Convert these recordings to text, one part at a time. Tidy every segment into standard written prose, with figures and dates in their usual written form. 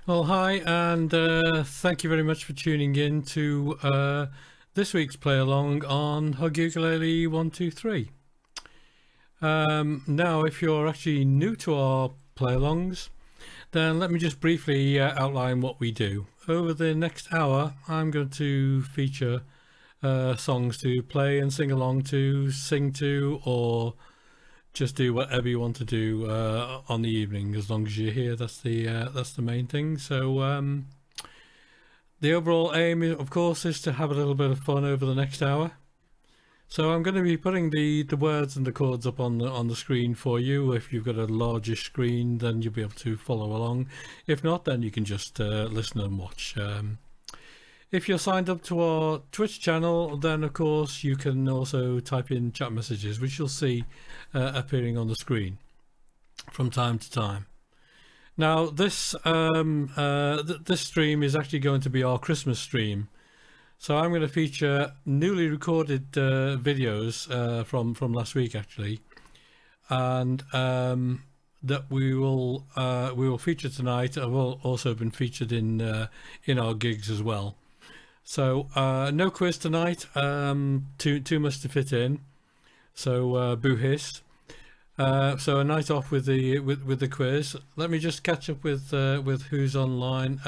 Well, hi, and thank you very much for tuning in to this week's play along on Hug Ukulele 123. Now, if you're actually new to our play alongs, then let me just briefly outline what we do. Over the next hour, I'm going to feature songs to play and sing along to, sing to, or just do whatever you want to do on the evening, as long as you're here. That's the main thing. So the overall aim, of course, is to have a little bit of fun over the next hour. So I'm going to be putting the words and the chords up on the screen for you. If you've got a largish screen, then you'll be able to follow along. If not, then you can just listen and watch. If you're signed up to our Twitch channel, then of course you can also type in chat messages, which you'll see appearing on the screen from time to time. Now, this this stream is actually going to be our Christmas stream, so I'm going to feature newly recorded videos from last week actually, and that we will feature tonight. Have also been featured in our gigs as well. So no quiz tonight, too much to fit in, so boo hiss. So a night off with the quiz. Let me just catch up with who's online.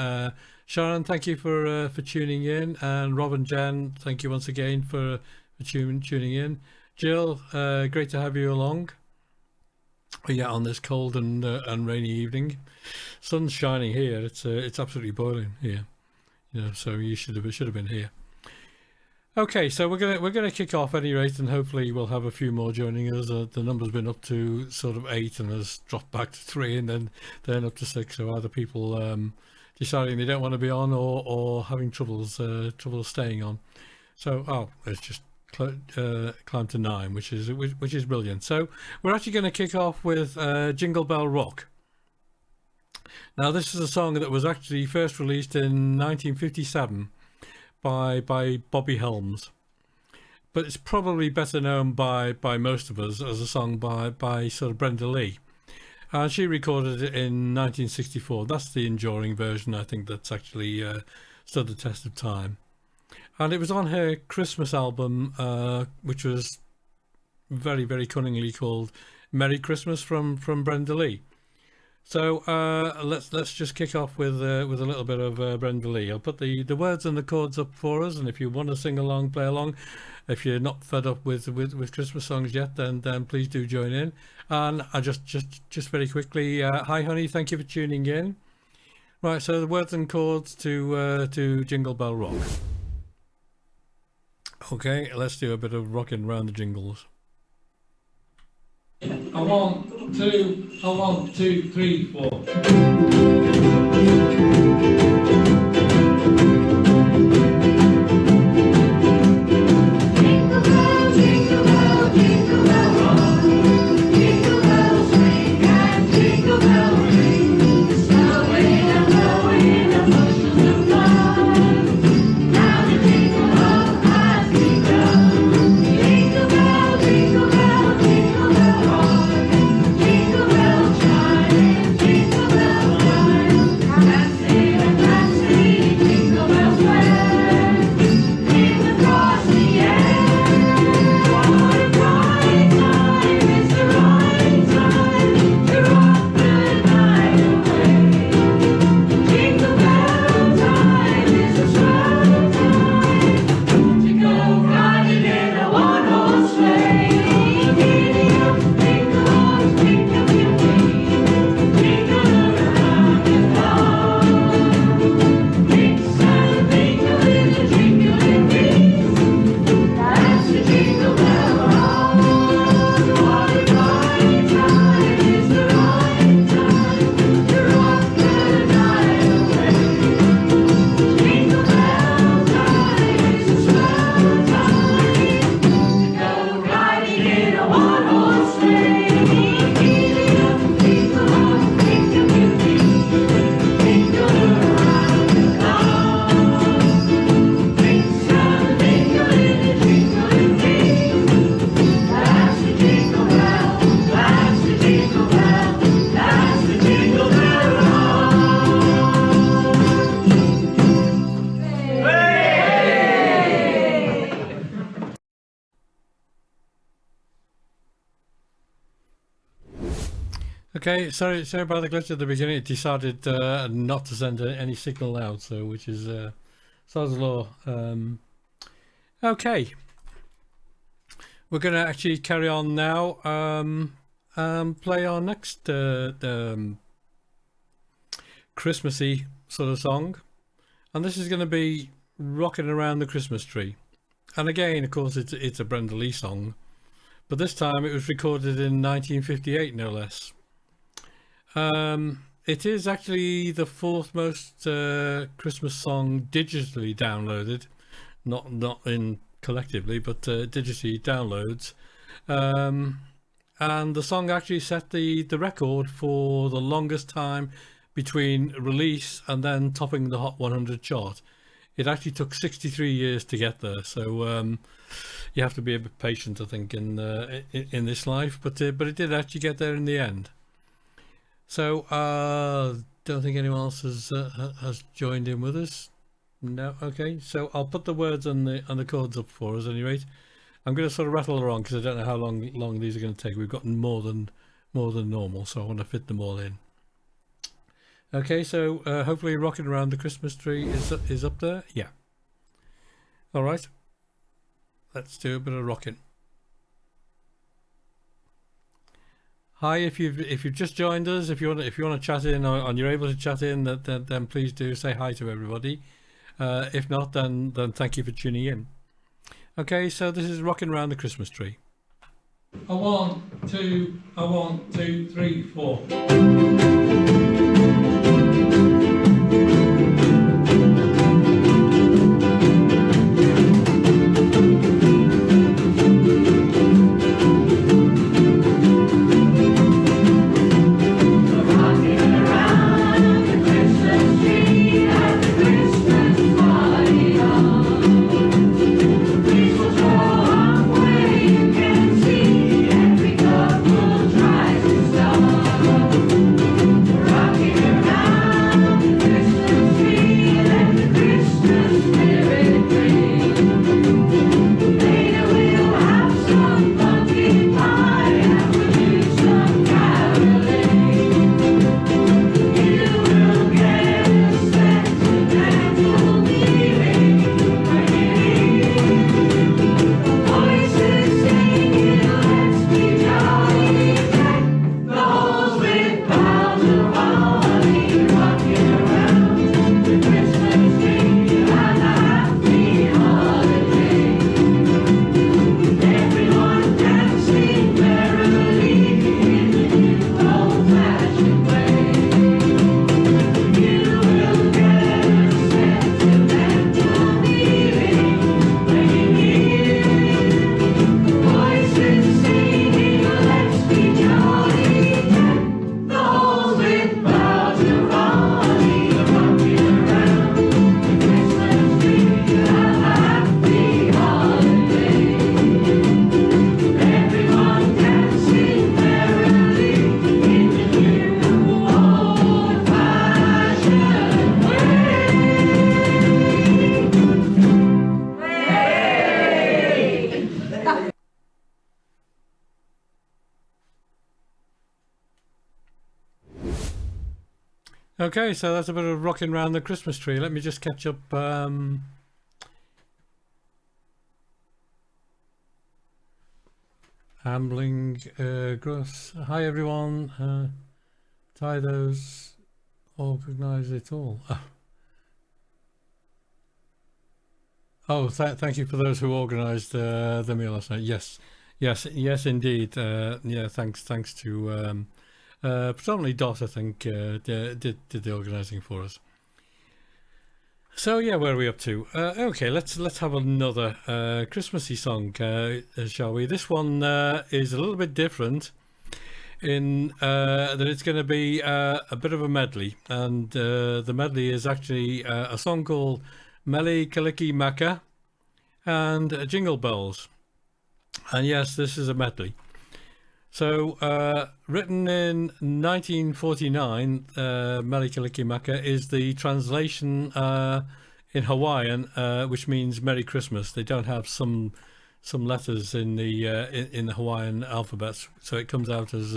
Sharon, thank you for tuning in, and Rob and Jen, thank you once again for tuning in. Jill, great to have you along. Yeah, on this cold and rainy evening. Sun's shining here. It's absolutely boiling here. You know, so you should have been here. Okay, so we're gonna kick off at any rate, and hopefully we'll have a few more joining us. The number's been up to sort of 8 and has dropped back to 3, and then up to 6. So either people deciding they don't want to be on, or having trouble staying on. So it's just climbed to 9, which is brilliant. So we're actually going to kick off with Jingle Bell Rock. Now, this is a song that was actually first released in 1957 by Bobby Helms, but it's probably better known by most of us as a song by sort of Brenda Lee, and she recorded it in 1964. That's the enduring version, I think, that's actually stood the test of time, and it was on her Christmas album, which was very, very cunningly called Merry Christmas from Brenda Lee. So let's just kick off with a little bit of Brenda Lee. I'll put the words and the chords up for us, and if you want to sing along, play along. If you're not fed up with Christmas songs yet, then please do join in. And I just very quickly, hi honey, thank you for tuning in. Right, so the words and chords to Jingle Bell Rock. Okay, let's do a bit of rocking around the jingles. A 1, 2, a 1, 2, 3, 4. Okay, sorry about the glitch at the beginning. It decided not to send any signal out, so which is Sod's law. Okay, we're going to actually carry on now. Play our next Christmassy sort of song, and this is going to be "Rocking Around the Christmas Tree." And again, of course, it's a Brenda Lee song, but this time it was recorded in 1958, no less. It is actually the fourth most Christmas song digitally downloaded, not in collectively, but digitally downloads. And the song actually set the record for the longest time between release and then topping the Hot 100 chart. It actually took 63 years to get there, so you have to be a bit patient, I think, in this life. But it did actually get there in the end. So don't think anyone else has joined in with us. No, okay. So I'll put the words and the chords up for us. At any rate, I'm going to sort of rattle along because I don't know how long these are going to take. We've gotten more than normal, so I want to fit them all in. Okay, so hopefully "Rocking Around the Christmas Tree" is up there. Yeah. All right. Let's do a bit of rocking. Hi, if you've just joined us, if you want to chat in and you're able to chat in, then please do say hi to everybody. If not, then thank you for tuning in. Okay, so this is "Rocking Around the Christmas Tree." A 1, 2, a 1, 2, 3, 4. Okay, so that's a bit of "Rocking Around the Christmas Tree." Let me just catch up. Ambling Gross. Hi everyone. Tie those. Organize it all. Oh, thank you for those who organised the meal last night. Yes, indeed. Yeah, thanks to predominantly Dot, I think, did the organising for us. So yeah, where are we up to? Okay, let's have another Christmassy song, shall we? This one is a little bit different in that it's going to be a bit of a medley, and the medley is actually a song called "Mele Kalikimaka" and "Jingle Bells." And yes, this is a medley. So, written in 1949, "Mele Kalikimaka" is the translation in Hawaiian, which means "Merry Christmas." They don't have some letters in the Hawaiian alphabet, so it comes out as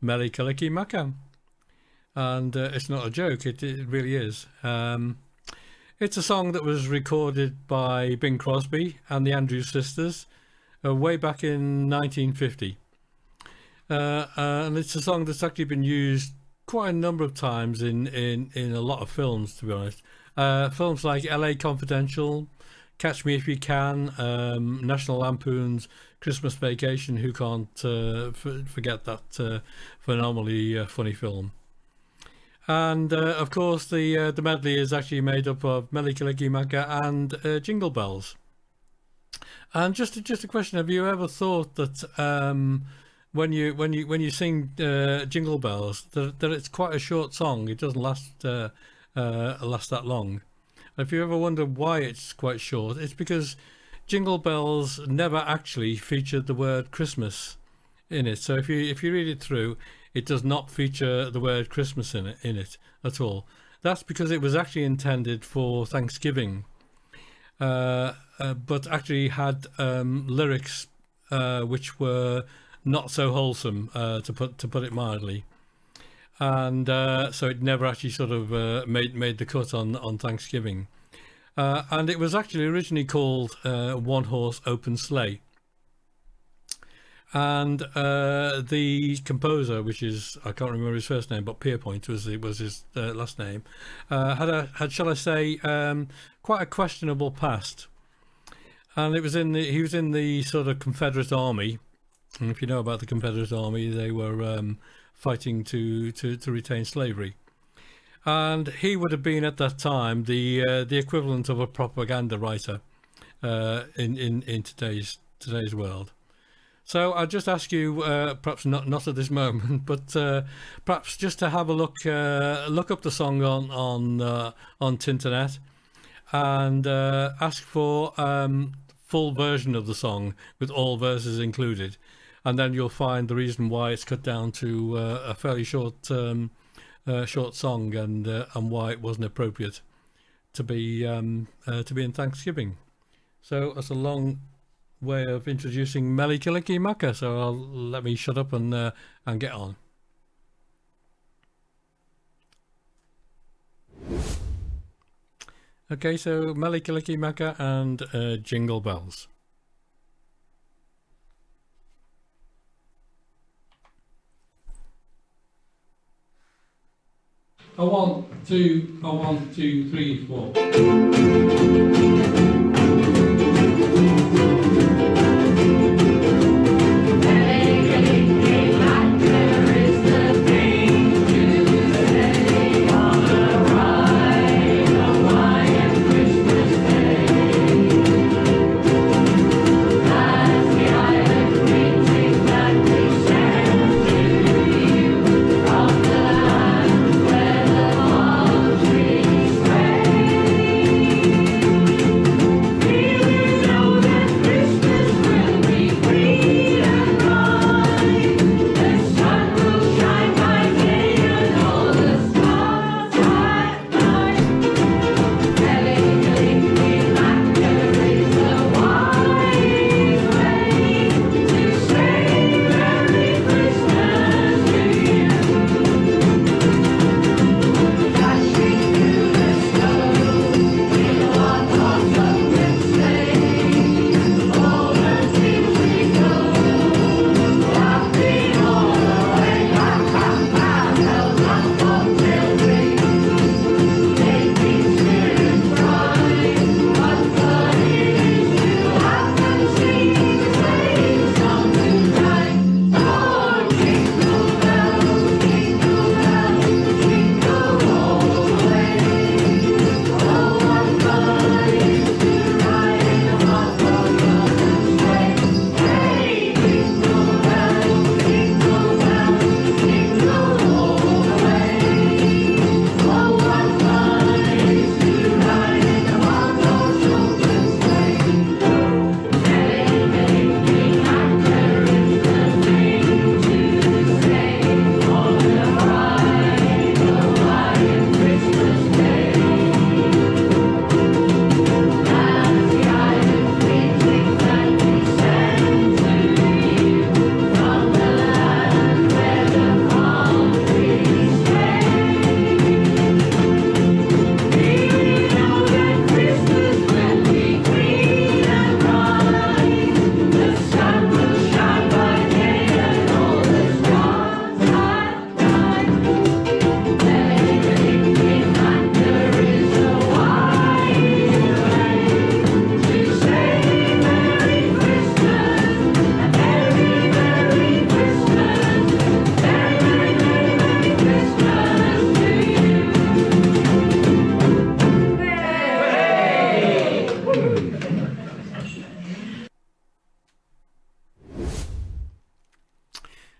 Mele Kalikimaka. And it's not a joke, it really is. It's a song that was recorded by Bing Crosby and the Andrews Sisters way back in 1950. And it's a song that's actually been used quite a number of times in a lot of films, to be honest. Films like LA Confidential, Catch Me If You Can, National Lampoon's Christmas Vacation. Who can't forget that phenomenally funny film? And of course, the medley is actually made up of Mele Kalikimaka and Jingle Bells. And just a question: have you ever thought that when you sing Jingle Bells, that it's quite a short song? It doesn't last that long. If you ever wonder why it's quite short, it's because Jingle Bells never actually featured the word Christmas in it. So if you read it through, it does not feature the word Christmas in it at all. That's because it was actually intended for Thanksgiving, but actually had lyrics which were not so wholesome, to put it mildly, and so it never actually sort of made the cut on Thanksgiving, and it was actually originally called One Horse Open Sleigh. And the composer, which is, I can't remember his first name, but Pierpoint was his last name, had shall I say, quite a questionable past. And he was in the sort of Confederate Army. And if you know about the Confederate Army, they were fighting to retain slavery. And he would have been at that time the equivalent of a propaganda writer in today's world. So I'll just ask you, perhaps not at this moment, but perhaps just to have a look up the song on Tinternet, and ask for full version of the song with all verses included, and then you'll find the reason why it's cut down to a fairly short song, and why it wasn't appropriate to be in Thanksgiving. So that's a long way of introducing Mele Kalikimaka, so let me shut up and get on. Okay, so Mele Kalikimaka and Jingle Bells. A 1, 2, a 1, 2, 3, 4.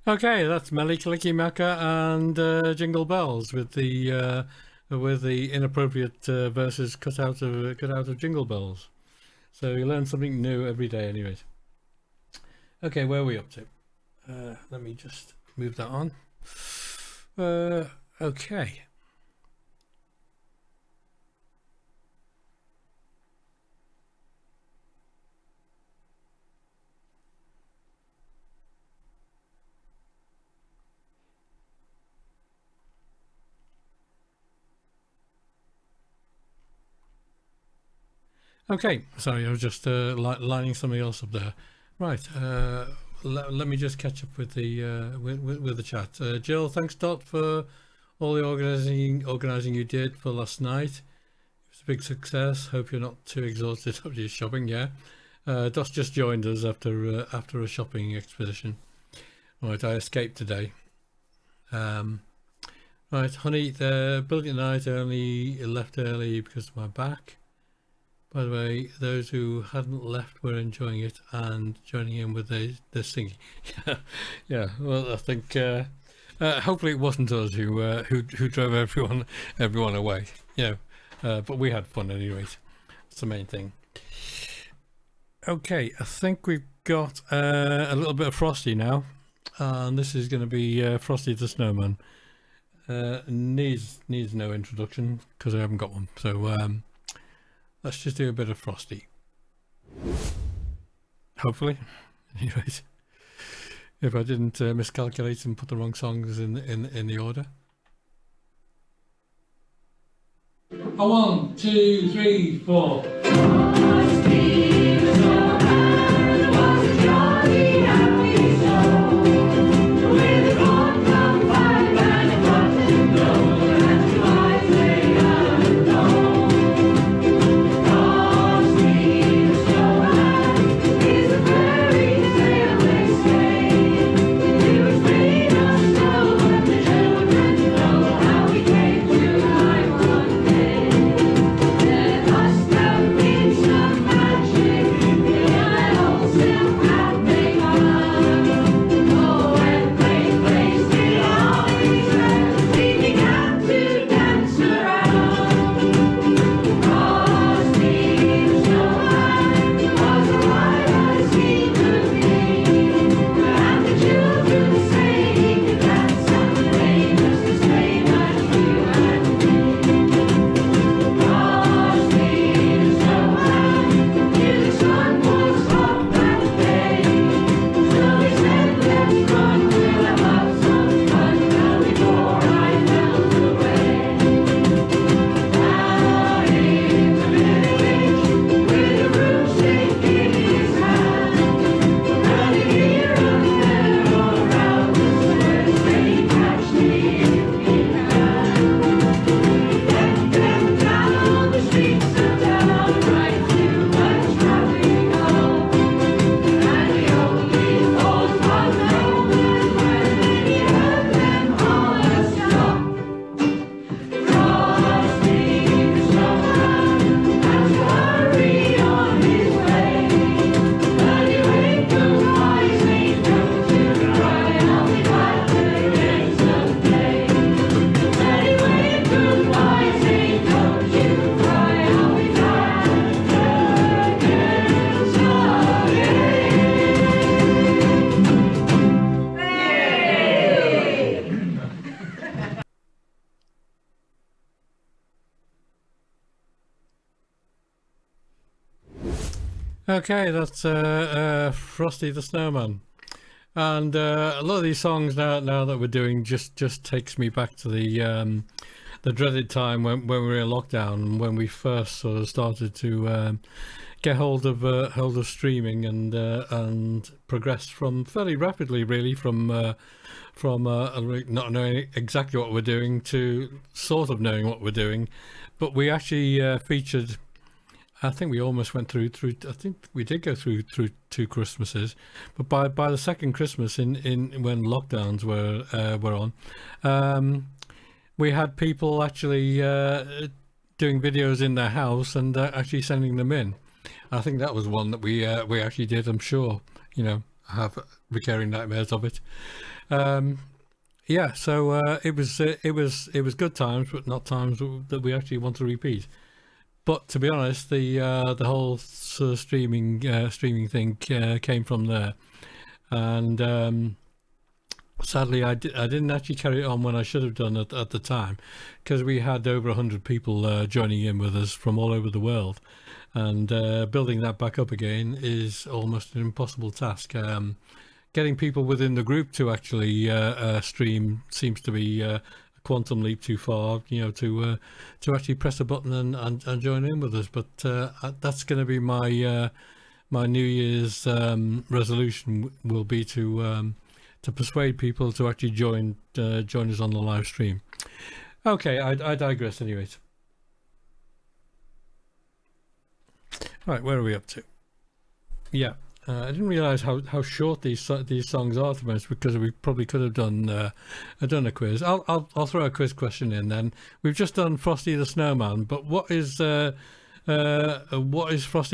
Okay, that's Melly Clicky Macca and Jingle Bells with the inappropriate verses cut out of Jingle Bells. So you learn something new every day, anyways. Okay, where are we up to? Let me just move that on. Okay. Okay, sorry, I was just lining something else up there. Right, let me just catch up with the chat. Jill, thanks Dot for all the organising you did for last night. It was a big success. Hope you're not too exhausted after your shopping. Yeah, Dot's just joined us after a shopping expedition. Right, I escaped today. Right, honey, the brilliant night. Only left early because of my back. By the way, those who hadn't left were enjoying it and joining in with the singing. Yeah. Well, I think hopefully it wasn't us who drove everyone away. Yeah, but we had fun anyway. That's the main thing. Okay, I think we've got a little bit of Frosty now, and this is going to be Frosty the Snowman. Needs no introduction because I haven't got one. So. Let's just do a bit of Frosty. Hopefully. Anyways, if I didn't miscalculate and put the wrong songs in the order. 1, 2, 3, 4. Okay, that's Frosty the Snowman, and a lot of these songs now that we're doing just takes me back to the dreaded time when we were in lockdown, when we first sort of started to get hold of streaming and progressed from fairly rapidly, really, from not knowing exactly what we're doing to sort of knowing what we're doing, but we actually featured. I think we almost went through. I think we did go through 2 Christmases, but by the second Christmas in when lockdowns were on, we had people actually doing videos in their house and actually sending them in. I think that was one that we actually did. I'm sure, I have recurring nightmares of it. Yeah, so it was good times, but not times that we actually want to repeat. But to be honest, the whole sort of streaming thing came from there, and sadly, I didn't actually carry it on when I should have done at the time, because we had over 100 people joining in with us from all over the world, and building that back up again is almost an impossible task. Getting people within the group to actually stream seems to be a quantum leap too far, to actually press a button and join in with us. But that's going to be my my New Year's resolution will be to persuade people to actually join us on the live stream. Okay, I digress anyways. Right, where are we up to? Yeah, I didn't realise how short these songs are, to be honest, because we probably could have done a quiz. I'll throw a quiz question in then. We've just done Frosty the Snowman, but what is Frosty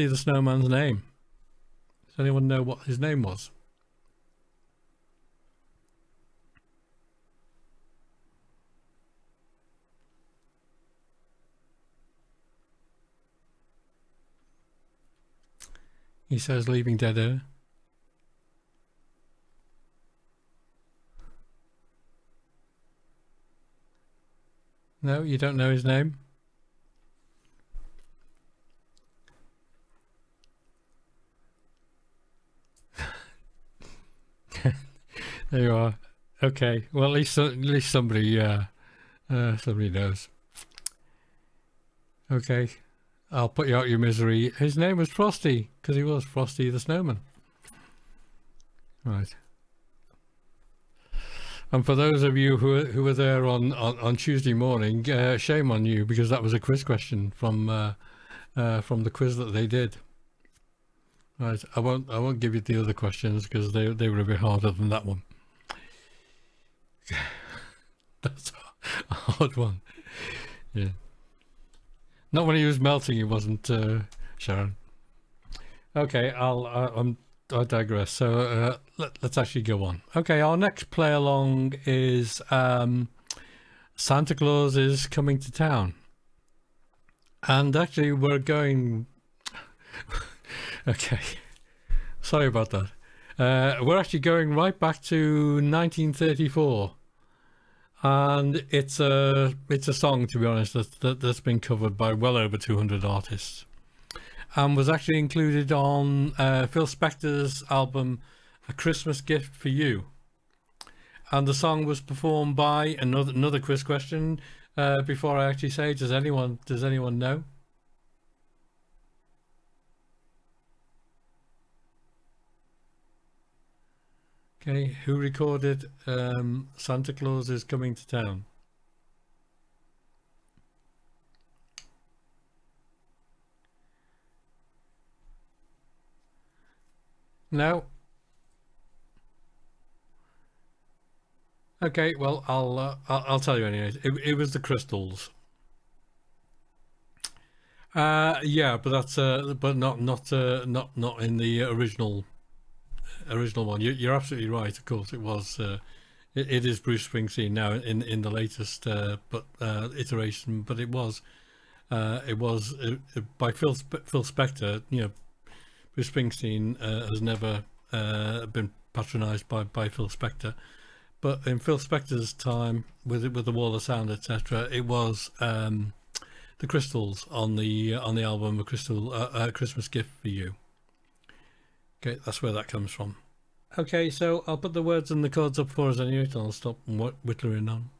the Snowman's name? Does anyone know what his name was? He says leaving dead air. No, you don't know his name? There you are. Okay. Well, at least somebody somebody knows. Okay. I'll put you out of your misery. His name was Frosty, because he was Frosty the Snowman. Right. And for those of you who were there on Tuesday morning, shame on you, because that was a quiz question from the quiz that they did. Right. I won't give you the other questions because they were a bit harder than that one. That's a hard one. Yeah. Not when he was melting, he wasn't, Sharon. Okay, I digress. So let's actually go on. Okay, our next play along is Santa Claus is Coming to Town. And actually we're going... Okay, sorry about that. We're actually going right back to 1934. And it's a song, to be honest, that's been covered by well over 200 artists, and was actually included on Phil Spector's album A Christmas Gift for You. And the song was performed by another quiz question before I actually say, does anyone know? Okay, who recorded Santa Claus is Coming to Town? No? Okay, well, I'll tell you anyway. It was the Crystals. Yeah, but that's but not in the original one. You're absolutely right. Of course, it was. It is Bruce Springsteen now in the latest iteration, but it was by Phil Spector. Bruce Springsteen has never been patronised by Phil Spector, but in Phil Spector's time with the Wall of Sound, etc., it was the Crystals on the album A Christmas Gift for You. Okay, that's where that comes from. Okay, so I'll put the words and the chords up for us anyway, and I'll stop whittling on.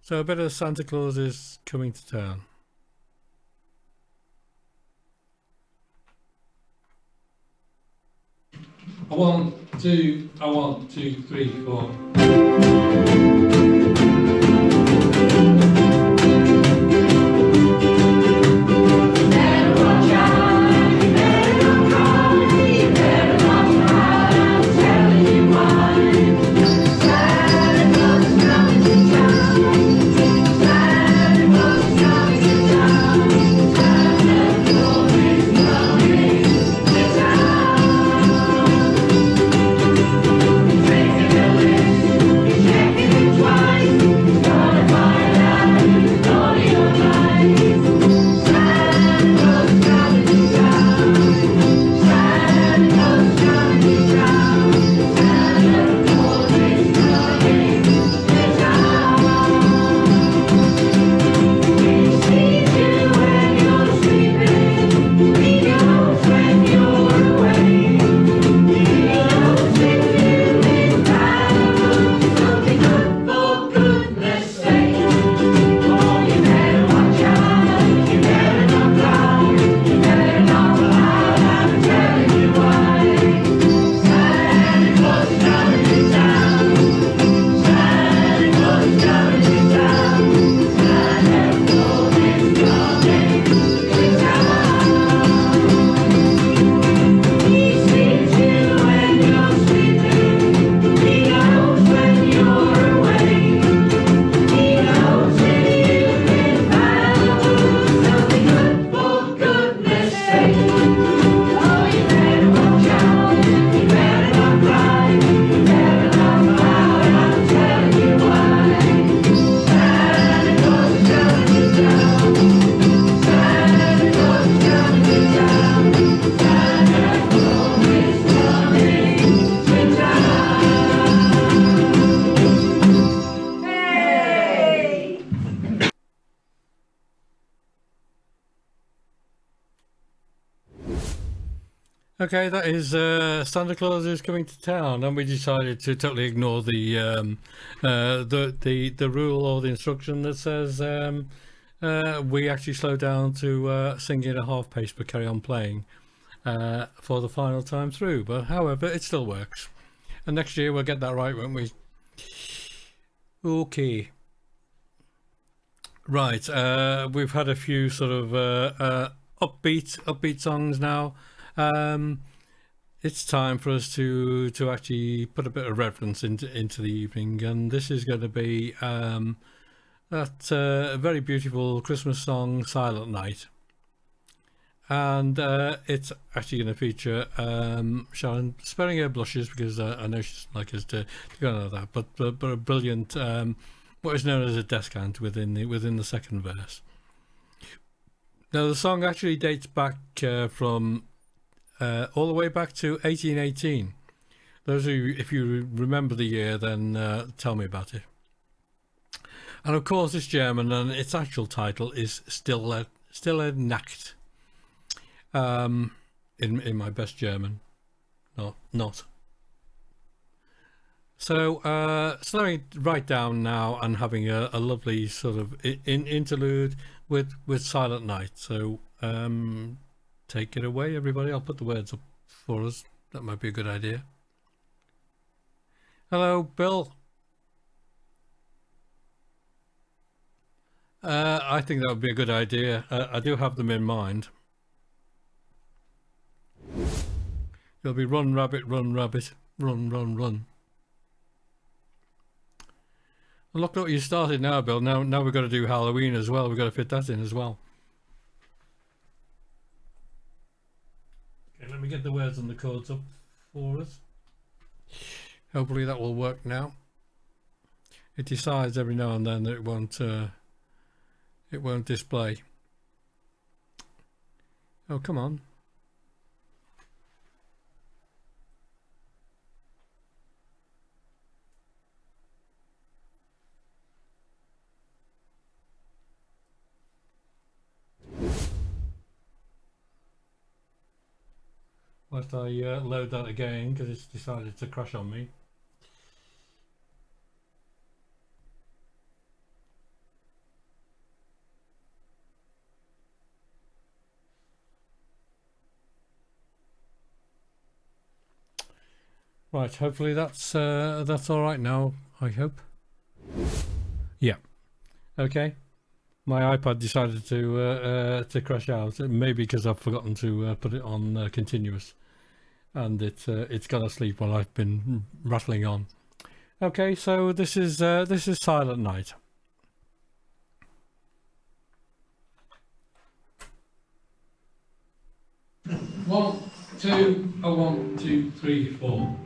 So a bit of Santa Claus is Coming to Town. A 1, 2, a 1, 2, 3, 4. Town. Okay, that is Santa Claus is coming to town, and we decided to totally ignore the rule or the instruction that says we actually slow down to sing at a half pace but carry on playing for the final time through. But however, it still works, and next year we'll get that right, won't we? Okay. Right, we've had a few sort of upbeat songs now. It's time for us to actually put a bit of reverence into the evening, and this is going to be that very beautiful Christmas song, "Silent Night," and it's actually going to feature Sharon, sparing her blushes because I know she's like us to go into that, but a brilliant what is known as a death count within the second verse. Now the song actually dates back from all the way back to 1818. Those of you, if you remember the year, then tell me about it. And of course it's German, and its actual title is Stille Nacht. In my best German, not. So slowing right down now and having a lovely sort of interlude with Silent Night. So take it away, everybody. I'll put the words up for us. That might be a good idea. Hello, Bill. I think that would be a good idea. I do have them in mind. It'll be run, rabbit, run, rabbit, run, run, run. Well, look what you started now, Bill. Now we've got to do Halloween as well. We've got to fit that in as well. Okay, let me get the words and the chords up for us. Hopefully that will work now. It decides every now and then that it won't display. Oh, come on. Whilst I load that again because it's decided to crash on me. Right, hopefully that's all right now, I hope. Yeah. Okay. My iPad decided to crash out, maybe because I've forgotten to put it on continuous, and it's gone asleep while I've been rattling on. Okay, so this is Silent Night. One, two, oh, 1, 2, 3, 4.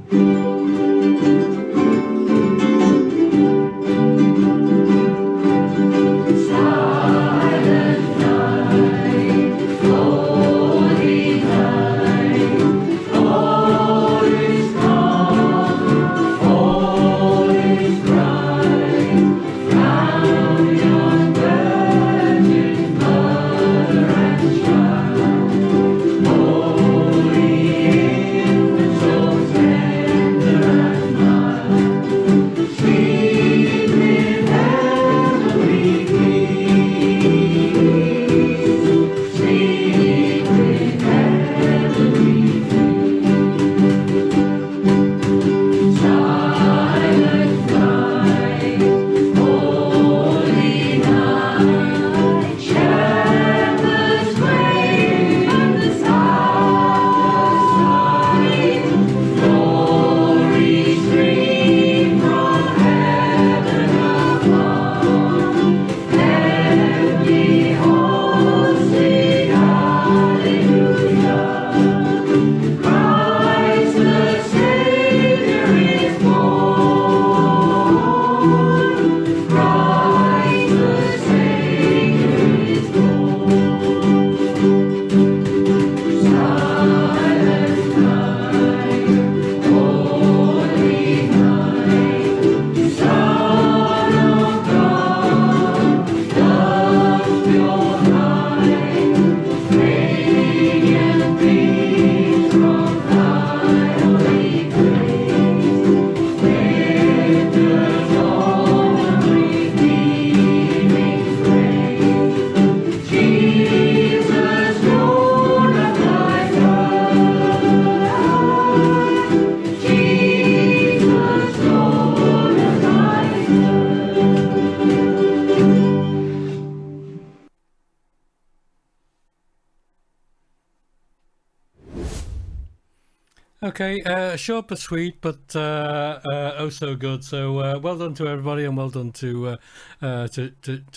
Okay, short but sweet, but oh so good. So well done to everybody, and well done to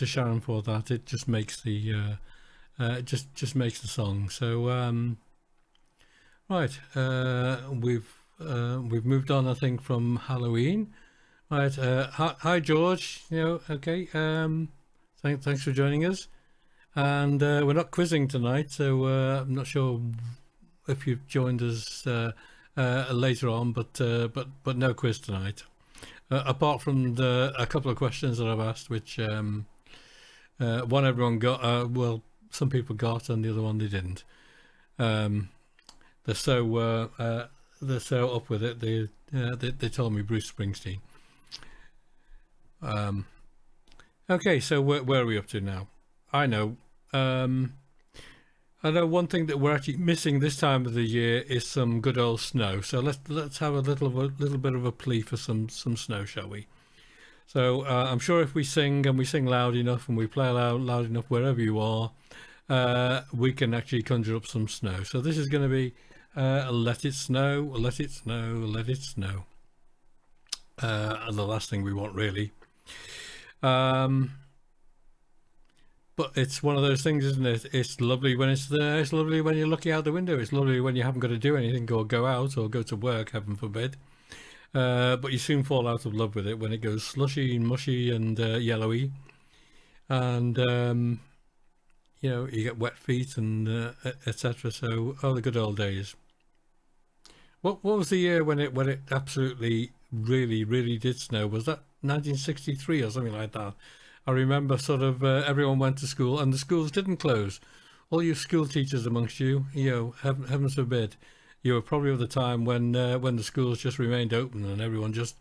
Sharon for that. It just makes the just makes the song. So right, we've moved on, I think, from Halloween. Right, hi George. Okay. Thanks for joining us. And we're not quizzing tonight, so I'm not sure if you've joined us later on, but no quiz tonight. Apart from a couple of questions that I've asked, which one everyone got. Well, some people got, and the other one they didn't. They're so up with it. They told me Bruce Springsteen. Okay, so where are we up to now? I know one thing that we're actually missing this time of the year is some good old snow. So let's have a little bit of a plea for some snow, shall we? So I'm sure if we sing, and we sing loud enough, and we play loud enough wherever you are, we can actually conjure up some snow. So this is going to be Let It Snow, Let It Snow, Let It Snow. The last thing we want, really. But it's one of those things, isn't it? It's lovely when it's there. It's lovely when you're looking out the window. It's lovely when you haven't got to do anything or go out or go to work, heaven forbid. But you soon fall out of love with it when it goes slushy and mushy and yellowy. And, you get wet feet and etc. So, the good old days. What was the year when it absolutely really did snow? Was that 1963 or something like that? I remember sort of everyone went to school and the schools didn't close. All you school teachers amongst you, heavens forbid, you were probably of the time when the schools just remained open and everyone just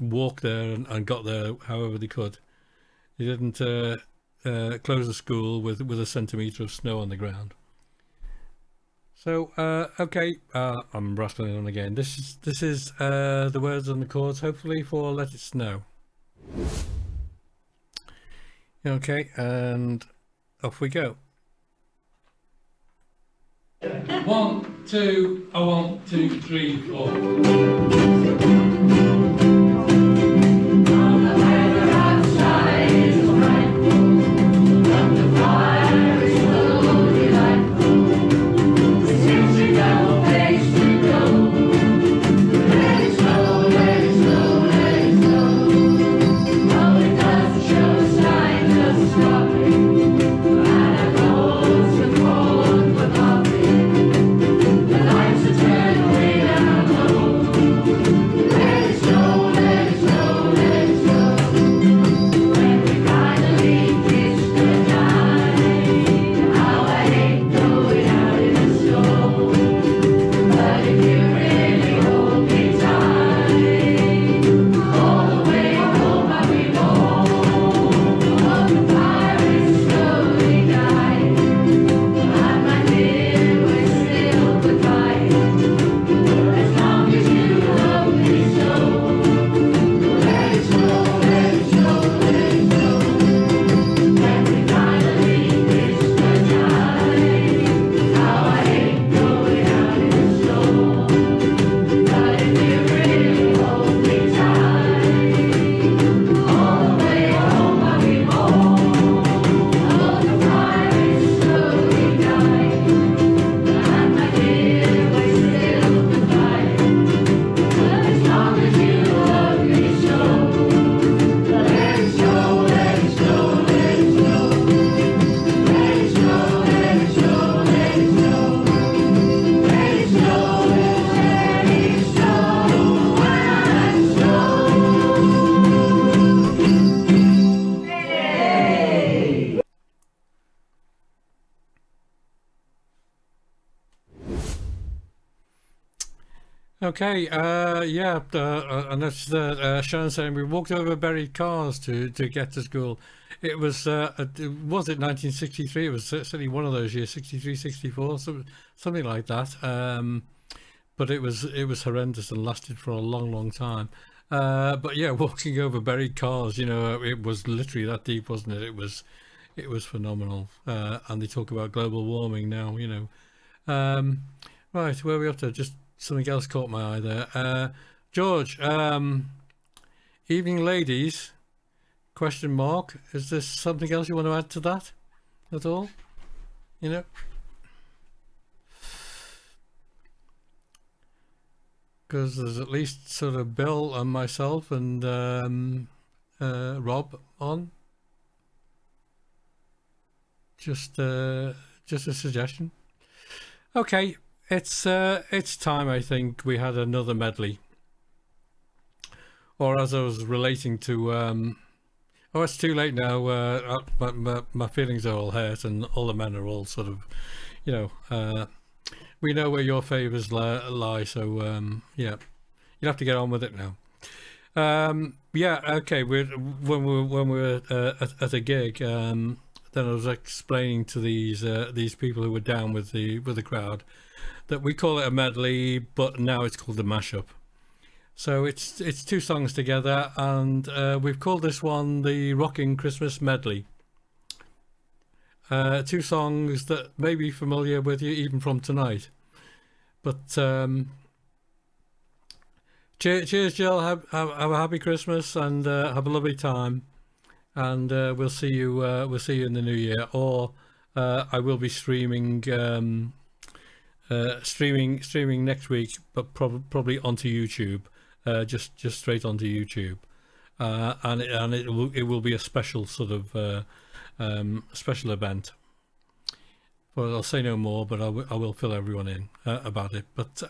walked there and got there however they could. You didn't close the school with a centimetre of snow on the ground. So okay, I'm rattling on again. This is the words and the chords, hopefully, for Let It Snow. Okay, and off we go. 1, 2, 1, 2, 3, 4. Okay, and that's Sharon saying we walked over buried cars to get to school. It was it 1963? It was certainly one of those years, 63, 64, something like that. But it was horrendous and lasted for a long time. But yeah, walking over buried cars, it was literally that deep, wasn't it? It was phenomenal. And they talk about global warming now, Right, where are we up to? Just something else caught my eye there. George, evening ladies, question mark. Is there something else you want to add to that at all? You know? Because there's at least sort of Bill and myself and Rob on. Just a suggestion. Okay, it's time. I think we had another medley. Or as I was relating to, oh, it's too late now. My feelings are all hurt, and all the men are all sort of, you know. We know where your favours lie, so yeah, you'll have to get on with it now. Yeah, okay. When we were at a gig, then I was explaining to these people who were down with the crowd that we call it a medley, but now it's called a mashup. So it's two songs together, and we've called this one the Rocking Christmas Medley. Two songs that may be familiar with you even from tonight. But cheers, Jill. Have a happy Christmas and have a lovely time. And we'll see you in the new year. Or I will be streaming streaming next week, but probably onto YouTube. Just straight onto YouTube. And it will be a special sort of special event. Well, I'll say no more, but I will fill everyone in about it. But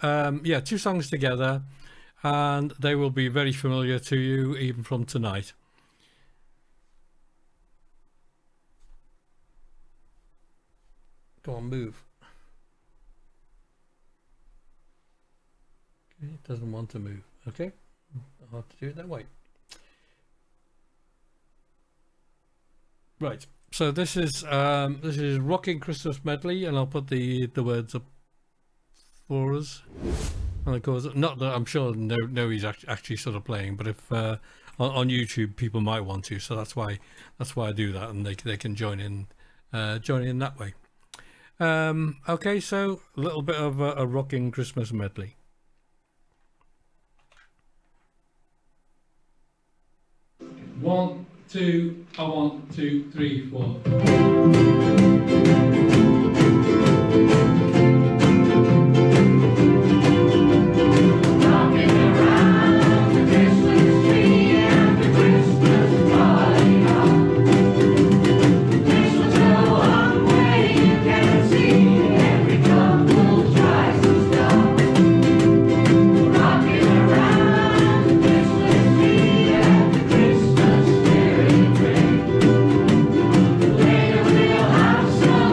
yeah, two songs together, and they will be very familiar to you even from tonight. Go on, move. Okay, it doesn't want to move. Okay, I'll have to do it that way. Right. So this is Rocking Christmas Medley, and I'll put the words up for us. And of course, not that I'm sure nobody's actually sort of playing, but if on YouTube people might want to, so that's why I do that, and they can join in that way. Okay, so a little bit of a Rocking Christmas Medley. One, two, 1, 2, 3, 4. Some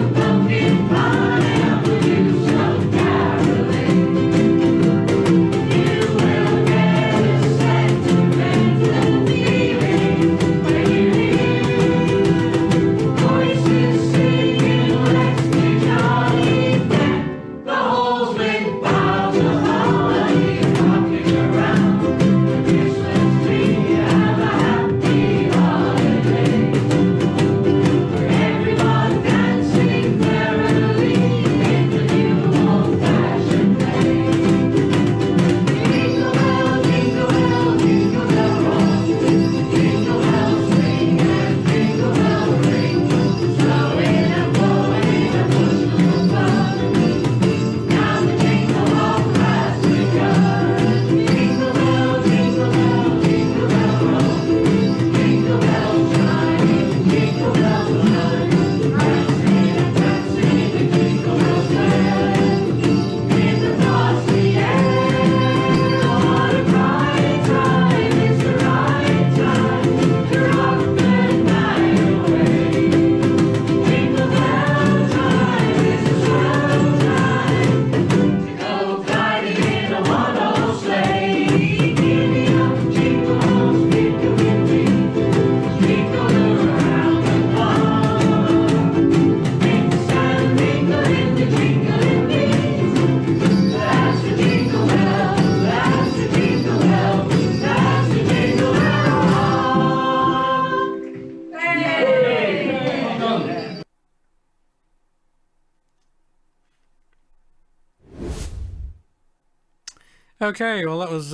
Okay, well that was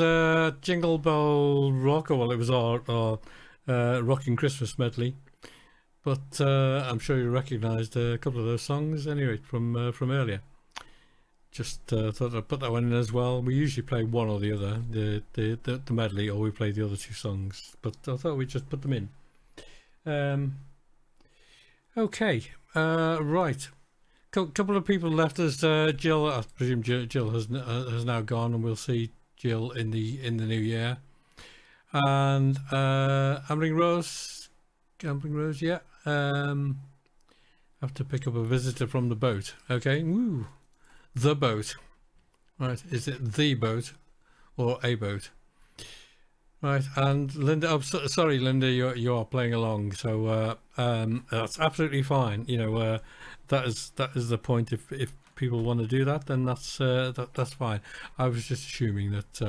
Jingle Bell Rock, or well it was our Rocking Christmas medley. But I'm sure you recognised a couple of those songs anyway from earlier. Just thought I'd put that one in as well. We usually play one or the other, the medley, or we play the other two songs. But I thought we'd just put them in. Okay, right. Couple of people left us. Jill, I presume Jill has now gone, and we'll see Jill in the new year. And Ambling Rose, yeah. Have to pick up a visitor from the boat. Okay, woo, the boat. Right, is it the boat or a boat? Right, and Linda, I'm sorry, Linda, you are playing along, so that's absolutely fine. You know, that is the point. If people want to do that, then that's fine. I was just assuming that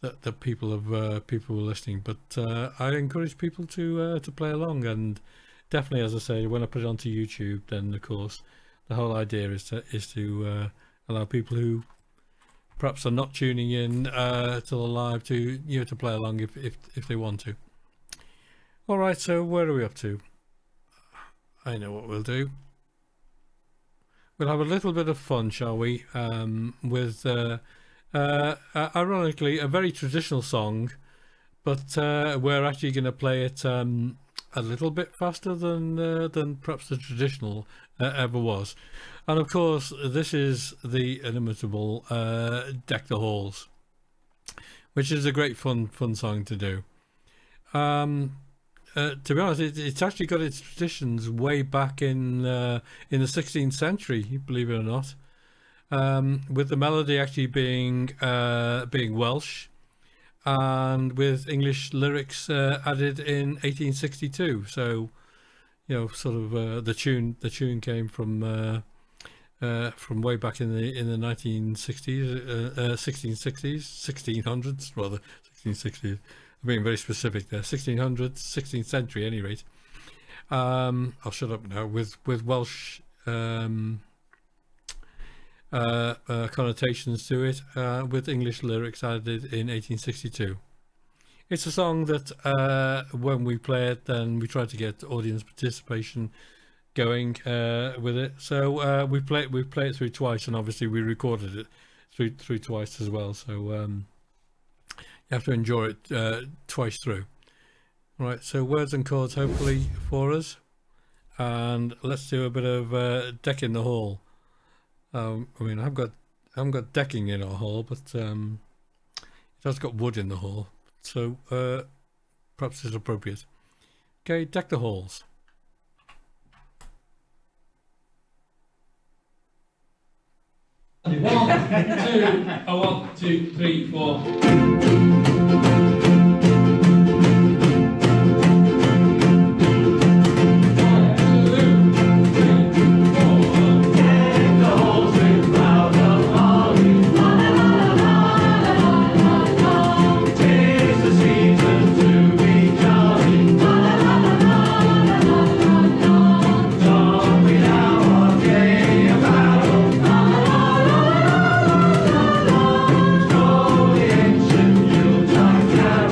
that people were listening, but I encourage people to play along, and definitely, as I say, when I put it onto YouTube, then of course the whole idea is to allow people who perhaps are not tuning in to the live to to play along if they want to. All right, so where are we up to? I know what we'll do. We'll have a little bit of fun, shall we? With ironically a very traditional song, but we're actually going to play it a little bit faster than perhaps the traditional ever was. And of course, this is the inimitable Deck the Halls, which is a great fun song to do. To be honest, it's actually got its traditions way back in the 16th century, believe it or not, with the melody actually being Welsh, and with English lyrics added in 1862. So, sort of the tune came from way back in the 1960s, 1600s rather, 1660s. I'm being very specific there. 1600s, 16th century, at any rate. I'll shut up now. With Welsh connotations to it, with English lyrics added in 1862. It's a song that when we play it, then we try to get audience participation going with it. So we play it through twice, and obviously we recorded it through twice as well. So you have to enjoy it twice through. Right, so words and chords hopefully for us, and let's do a bit of deck in the hall. I mean, I haven't got decking in our hall, but it has got wood in the hall, so perhaps it's appropriate. Okay, deck the halls. One, two, three, four. Carol.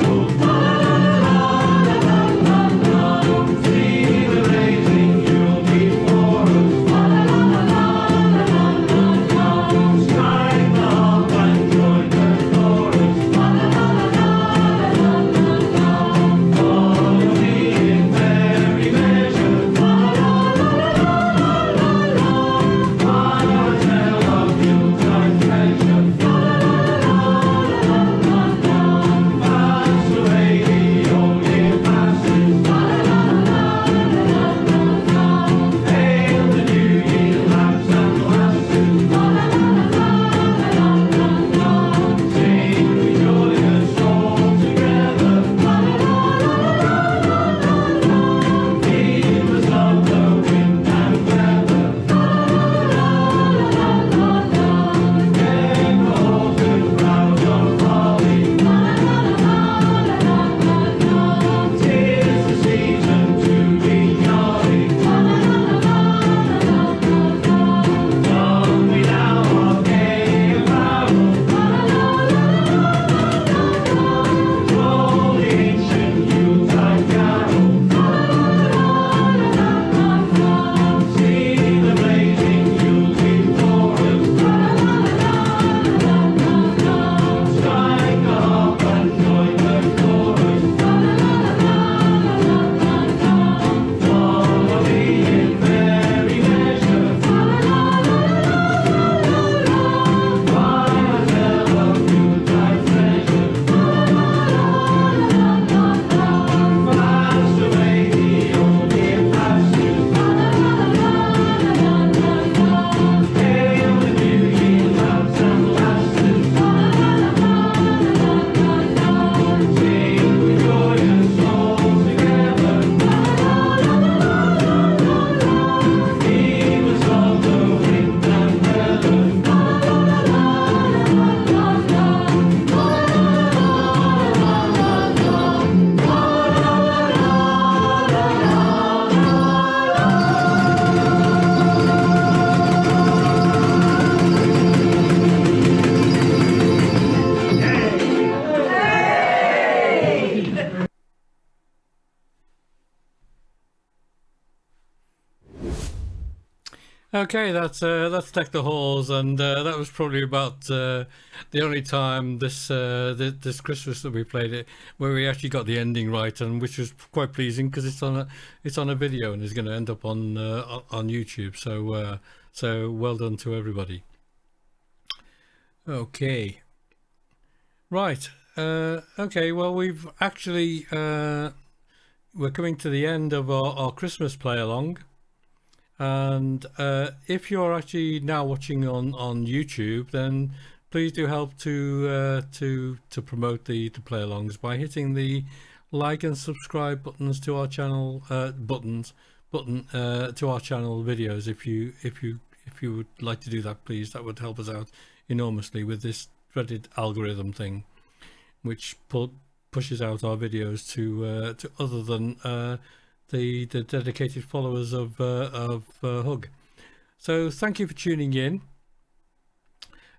Okay, that's Deck the Halls, and that was probably about the only time this Christmas that we played it where we actually got the ending right, and which was quite pleasing because it's on a video and is going to end up on YouTube. So well done to everybody. Okay, right. Okay, well we've actually we're coming to the end of our Christmas play along. And if you're actually now watching on YouTube, then please do help to promote the play-alongs by hitting the like and subscribe buttons to our channel button to our channel videos. If you would like to do that, please, that would help us out enormously with this dreaded algorithm thing, which pushes out our videos to other than the dedicated followers of Hug. So thank you for tuning in,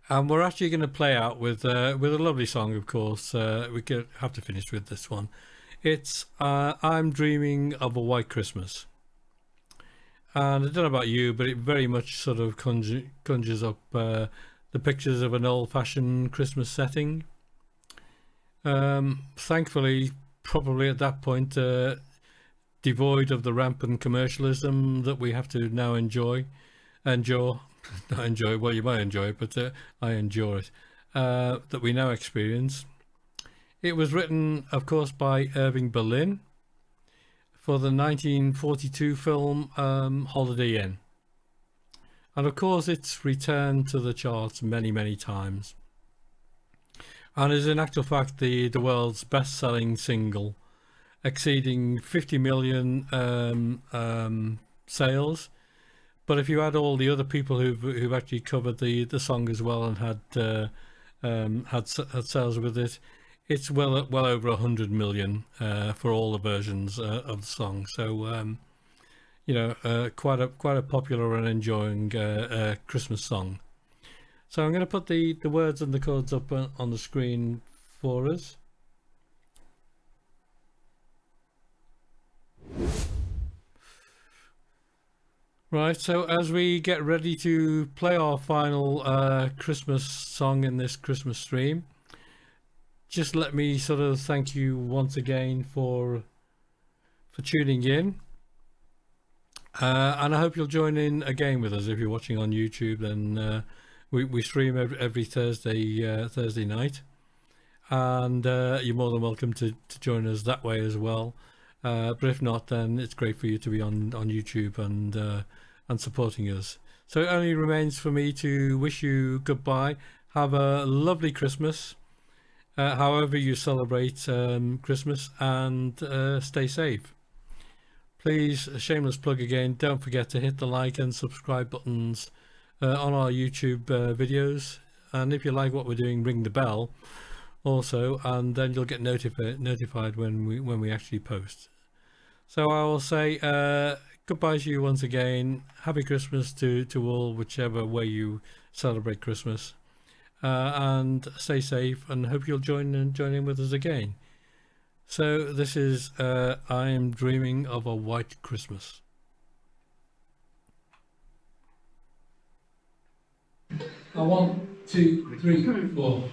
and we're actually going to play out with a lovely song. Of course, we have to finish with this one. It's "I'm Dreaming of a White Christmas," and I don't know about you, but it very much sort of conjures up the pictures of an old-fashioned Christmas setting. Thankfully, probably at that point, devoid of the rampant commercialism that we have to now enjoy. Not enjoy, well, you might enjoy it, but I endure it, that we now experience. It was written, of course, by Irving Berlin for the 1942 film Holiday Inn. And of course, it's returned to the charts many times, and is in actual fact the world's best-selling single, exceeding 50 million sales. But if you add all the other people who've actually covered the song as well and had sales with it, it's well over 100 million for all the versions of the song. So you know, quite a popular and enjoying Christmas song. So I'm going to put the words and the chords up on the screen for us. Right, so as we get ready to play our final Christmas song in this Christmas stream, just let me sort of thank you once again for tuning in, and I hope you'll join in again with us. If you're watching on YouTube, then we stream every Thursday night, and you're more than welcome to join us that way as well. But if not, then it's great for you to be on YouTube and supporting us. So it only remains for me to wish you goodbye. Have a lovely Christmas, however you celebrate Christmas, and stay safe. Please, a shameless plug again, don't forget to hit the like and subscribe buttons on our YouTube videos, and if you like what we're doing, ring the bell also, and then you'll get notified when we actually post. So I will say goodbye to you once again. Happy Christmas to all, whichever way you celebrate Christmas, and stay safe, and hope you'll join in with us again. So this is I Am Dreaming of a White Christmas. One, two, three, four.